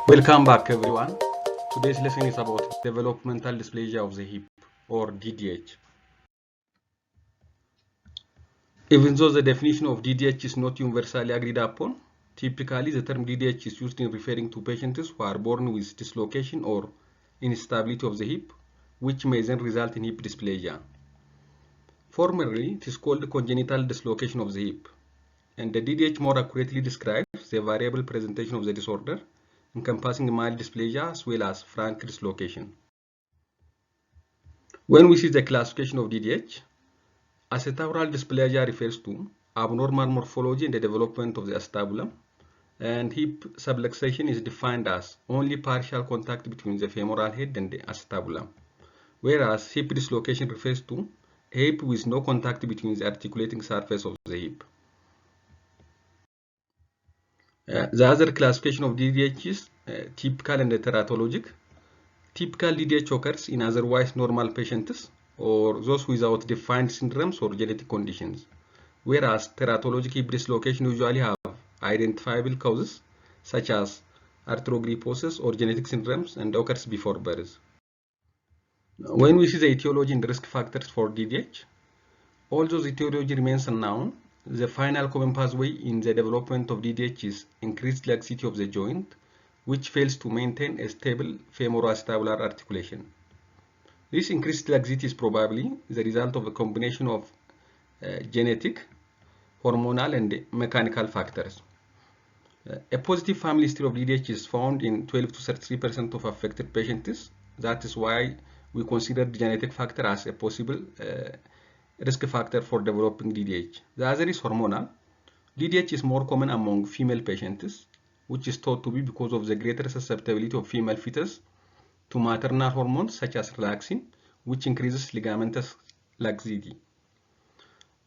Welcome back everyone. Today's lesson is about developmental dysplasia of the hip or DDH. Even though the definition of DDH is not universally agreed upon, typically the term DDH is used in referring to patients who are born with dislocation or instability of the hip, which may then result in hip dysplasia. Formerly, it is called congenital dislocation of the hip, and the DDH more accurately describes the variable presentation of the disorder, encompassing mild dysplasia as well as frank dislocation. When we see the classification of DDH, acetabular dysplasia refers to abnormal morphology in the development of the acetabulum, and hip subluxation is defined as only partial contact between the femoral head and the acetabulum, whereas hip dislocation refers to a hip with no contact between the articulating surface of the hip. The other classification of DDH is typical and teratologic. Typical DDH occurs in otherwise normal patients or those without defined syndromes or genetic conditions, whereas teratologic hip dislocation usually have identifiable causes such as arthrogryposis or genetic syndromes and occurs before birth. When we see the etiology and risk factors for DDH, although the etiology remains unknown, the final common pathway in the development of DDH is increased laxity of the joint, which fails to maintain a stable femoroacetabular articulation. This increased laxity is probably the result of a combination of genetic, hormonal, and mechanical factors. A positive family history of DDH is found in 12 to 33% of affected patients. That is why we consider the genetic factor as a possible risk factor for developing DDH. The other is hormonal. DDH is more common among female patients, which is thought to be because of the greater susceptibility of female fetus to maternal hormones such as relaxin, which increases ligamentous laxity.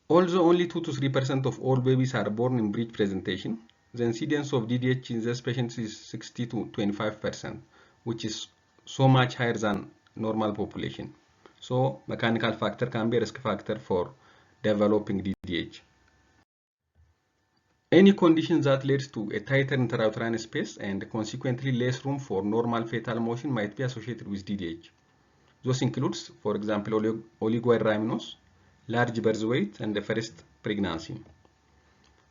Although only 2 to 3% of all babies are born in breech presentation, the incidence of DDH in these patients is 60 to 25%, which is so much higher than normal population. So mechanical factor can be a risk factor for developing DDH. Any condition that leads to a tighter intrauterine space and consequently less room for normal fetal motion might be associated with DDH. Those includes, for example, oligohydramnios, large birth weight, and the first pregnancy.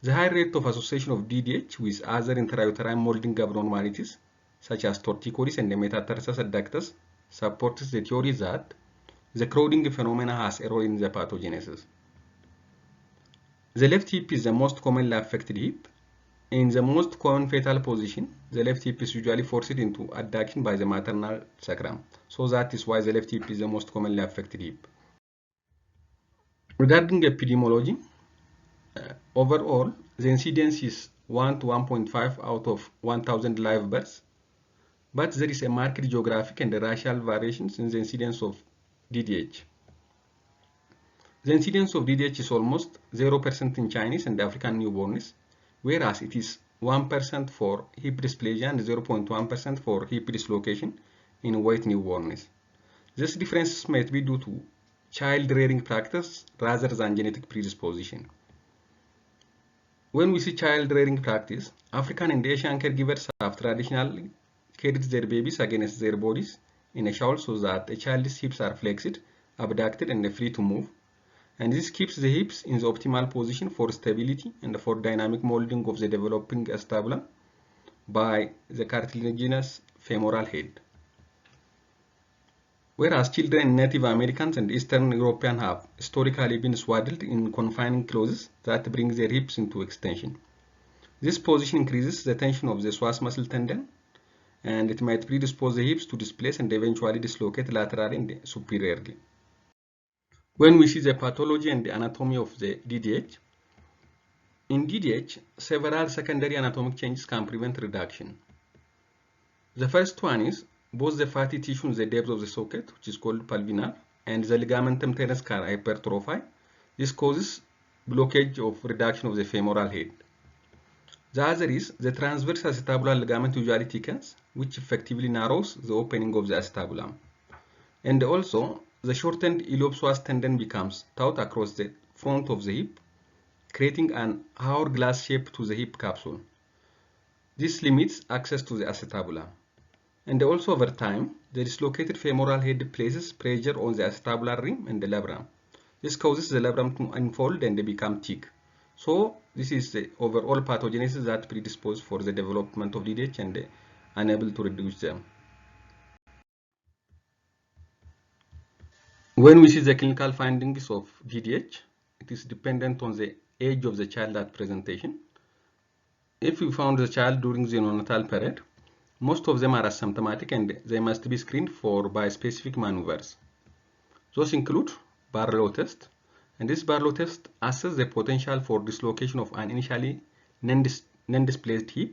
The high rate of association of DDH with other intrauterine molding abnormalities, such as torticollis and metatarsus adductus, supports the theory that the crowding phenomena has a role in the pathogenesis. The left hip is the most commonly affected hip. In the most common fetal position, the left hip is usually forced into adduction by the maternal sacrum. So that is why the left hip is the most commonly affected hip. Regarding epidemiology, overall, the incidence is 1 to 1.5 out of 1,000 live births, but there is a marked geographic and racial variations in the incidence of DDH. The incidence of DDH is almost 0% in Chinese and African newborns, whereas it is 1% for hip dysplasia and 0.1% for hip dislocation in white newborns. These differences might be due to child rearing practice rather than genetic predisposition. When we see child rearing practice, African and Asian caregivers have traditionally carried their babies against their bodies in a shawl so that a child's hips are flexed, abducted, and free to move. And this keeps the hips in the optimal position for stability and for dynamic molding of the developing acetabulum by the cartilaginous femoral head. Whereas children in Native Americans and Eastern Europeans have historically been swaddled in confining clothes that bring their hips into extension. This position increases the tension of the psoas muscle tendon, and it might predispose the hips to displace and eventually dislocate laterally and superiorly. When we see the pathology and the anatomy of the DDH, in DDH, several secondary anatomic changes can prevent reduction. The first one is both the fatty tissue in the depth of the socket, which is called pulvinar, and the ligamentum teres can hypertrophy. This causes blockage of reduction of the femoral head. The other is the transverse acetabular ligament usually thickens, which effectively narrows the opening of the acetabulum. And also, the shortened iliopsoas tendon becomes taut across the front of the hip, creating an hourglass shape to the hip capsule. This limits access to the acetabulum. And also over time, the dislocated femoral head places pressure on the acetabular rim and the labrum. This causes the labrum to unfold and they become thick. So this is the overall pathogenesis that predisposes for the development of DDH and unable to reduce them. When we see the clinical findings of DDH, it is dependent on the age of the child at presentation. If we found the child during the neonatal period, most of them are asymptomatic and they must be screened for by specific maneuvers. Those include Barlow test, and this Barlow test assesses the potential for dislocation of an initially non-displaced hip,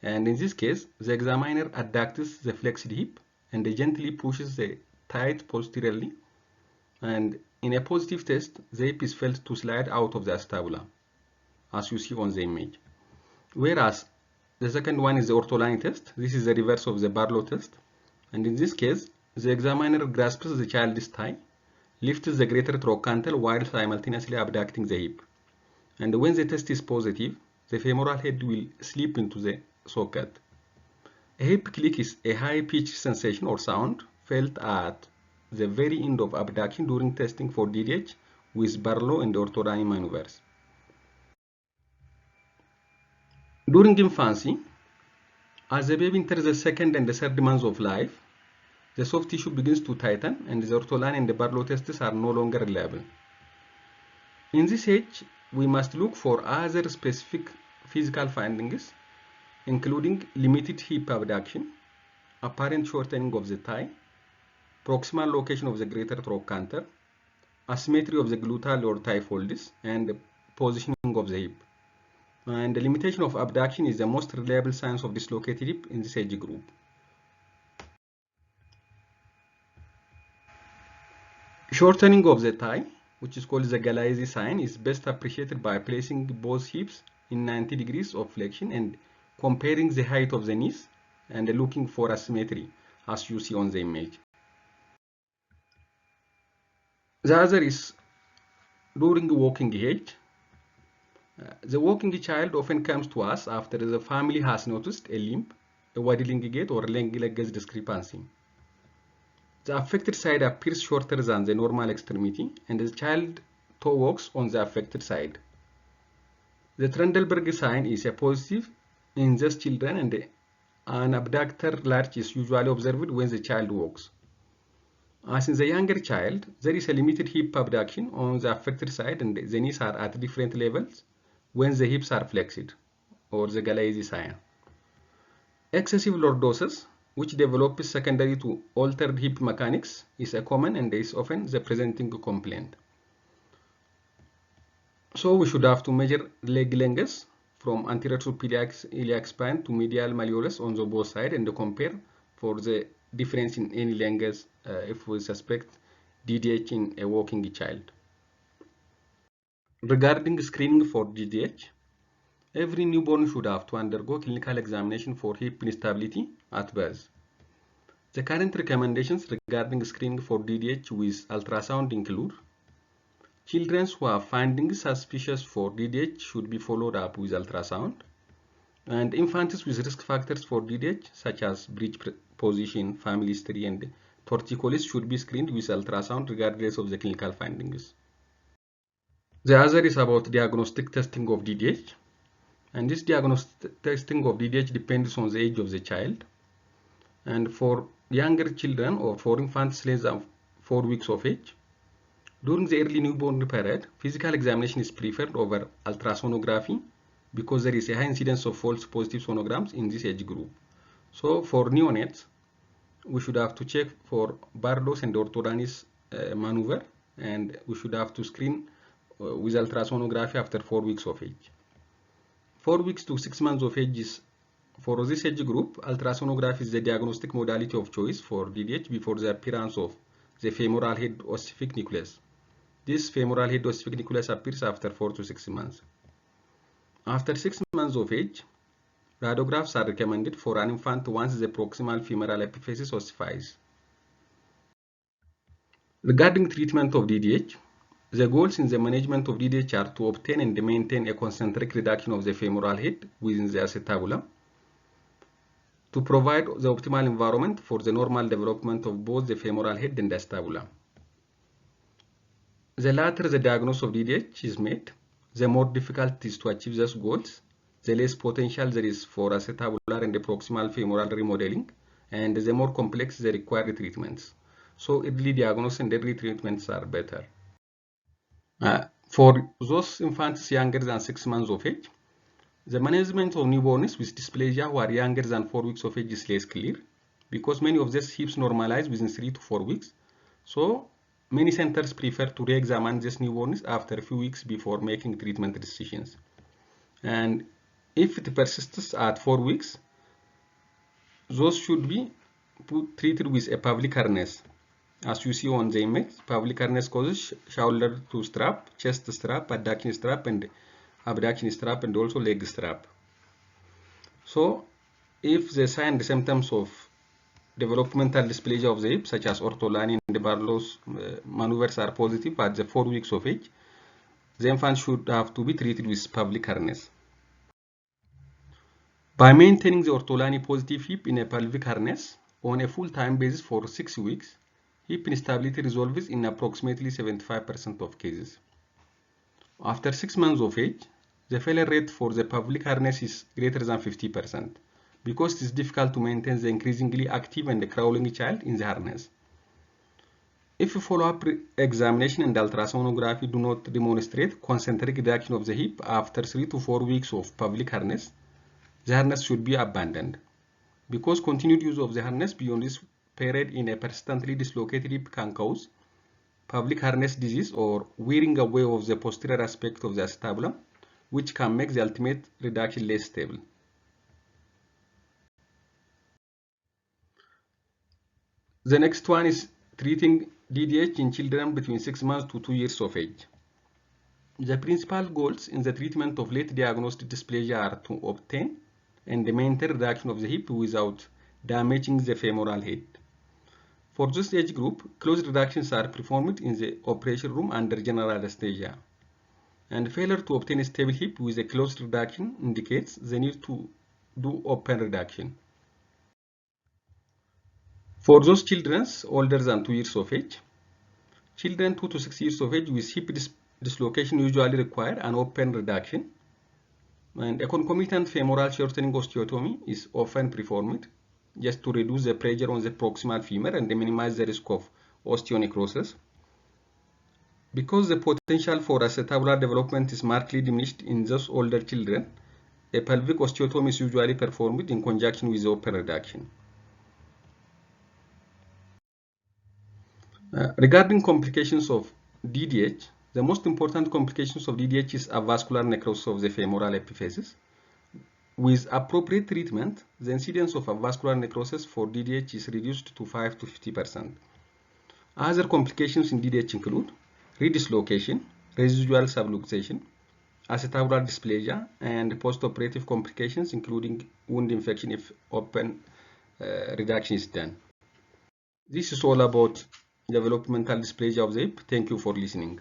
and in this case, the examiner adducts the flexed hip and gently pushes the thigh posteriorly, and in a positive test, the hip is felt to slide out of the acetabulum, as you see on the image. Whereas the second one is the ortholine test. This is the reverse of the Barlow test, and in this case, the examiner grasps the child's thigh, lifts the greater trochanter while simultaneously abducting the hip. And when the test is positive, the femoral head will slip into the socket. A hip click is a high-pitched sensation or sound felt at the very end of abduction during testing for DDH with Barlow and ortholine maneuvers. During infancy, as the baby enters the second and the third months of life, the soft tissue begins to tighten and the ortholine and the Barlow tests are no longer reliable. In this age, we must look for other specific physical findings, including limited hip abduction, apparent shortening of the thigh, proximal location of the greater trochanter, asymmetry of the gluteal or thigh folds, and positioning of the hip. And the limitation of abduction is the most reliable signs of dislocated hip in this age group. Shortening of the thigh, which is called the Galeazzi sign, is best appreciated by placing both hips in 90 degrees of flexion and comparing the height of the knees and looking for asymmetry, as you see on the image. The other is during walking age. The walking child often comes to us after the family has noticed a limp, a waddling gait, or leg discrepancy. The affected side appears shorter than the normal extremity, and the child toe walks on the affected side. The Trendelenburg sign is a positive in these children, and an abductor lurch is usually observed when the child walks. As in the younger child, there is a limited hip abduction on the affected side, and the knees are at different levels when the hips are flexed, or the Galeazzi sign. Excessive lordosis, which develops secondary to altered hip mechanics, is a common and is often the presenting complaint. So we should have to measure leg lengths from anterior to iliac spine to medial malleolus on the both sides and compare for the difference in any lengths if we suspect DDH in a walking child. Regarding screening for DDH, every newborn should have to undergo clinical examination for hip instability at birth. The current recommendations regarding screening for DDH with ultrasound include: children who have findings suspicious for DDH should be followed up with ultrasound, and infants with risk factors for DDH such as breech position, family history, and torticollis should be screened with ultrasound regardless of the clinical findings. The other is about diagnostic testing of DDH, and this diagnostic testing of DDH depends on the age of the child. And for younger children or for infants less than 4 weeks of age, during the early newborn period, physical examination is preferred over ultrasonography because there is a high incidence of false positive sonograms in this age group. So for neonates, we should have to check for Barlow's and orthodontist maneuver, and we should have to screen with ultrasonography after 4 weeks of age. 4 weeks to 6 months of age is, for this age group, ultrasonography is the diagnostic modality of choice for DDH before the appearance of the femoral head ossific nucleus. This femoral head ossific nucleus appears after 4 to 6 months. After 6 months of age, radiographs are recommended for an infant once the proximal femoral epiphysis ossifies. Regarding treatment of DDH, the goals in the management of DDH are to obtain and maintain a concentric reduction of the femoral head within the acetabulum, to provide the optimal environment for the normal development of both the femoral head and the acetabular. The later the diagnosis of DDH is made, the more difficult it is to achieve those goals, the less potential there is for acetabular and the proximal femoral remodeling, and the more complex the required treatments. So early diagnosis and early treatments are better. For those infants younger than 6 months of age, the management of newborns with dysplasia who are younger than 4 weeks of age is less clear because many of these hips normalize within 3 to 4 weeks. So many centers prefer to re-examine these newborns after a few weeks before making treatment decisions. And if it persists at 4 weeks, those should be treated with a pelvic harness. As you see on the image, pelvic harness causes shoulder to strap, chest strap, adduction strap, and abduction strap, and also leg strap. So if the signs and symptoms of developmental dysplasia of the hip, such as ortolani and Barlow's maneuvers, are positive at the 4 weeks of age, the infant should have to be treated with pelvic harness. By maintaining the ortolani positive hip in a pelvic harness on a full-time basis for 6 weeks, hip instability resolves in approximately 75% of cases. After 6 months of age, the failure rate for the pelvic harness is greater than 50% because it is difficult to maintain the increasingly active and crawling child in the harness. If follow-up examination and ultrasonography do not demonstrate concentric reduction of the hip after 3 to 4 weeks of pelvic harness, the harness should be abandoned because continued use of the harness beyond this period in a persistently dislocated hip can cause pelvic harness disease or wearing away of the posterior aspect of the acetabulum, which can make the ultimate reduction less stable. The next one is treating DDH in children between 6 months to 2 years of age. The principal goals in the treatment of late diagnosed dysplasia are to obtain and maintain reduction of the hip without damaging the femoral head. For this age group, closed reductions are performed in the operation room under general anesthesia. And failure to obtain a stable hip with a closed reduction indicates the need to do open reduction. For those children older than 2 years of age, children 2 to 6 years of age with hip dislocation usually require an open reduction, and a concomitant femoral shortening osteotomy is often performed just to reduce the pressure on the proximal femur and minimize the risk of osteonecrosis. Because the potential for acetabular development is markedly diminished in those older children, a pelvic osteotomy is usually performed in conjunction with the open reduction. Regarding complications of DDH, the most important complications of DDH is avascular necrosis of the femoral epiphysis. With appropriate treatment, the incidence of avascular necrosis for DDH is reduced to 5 to 50%. Other complications in DDH include redislocation, residual subluxation, acetabular dysplasia, and postoperative complications including wound infection if open reduction is done. This is all about developmental dysplasia of the hip. Thank you for listening.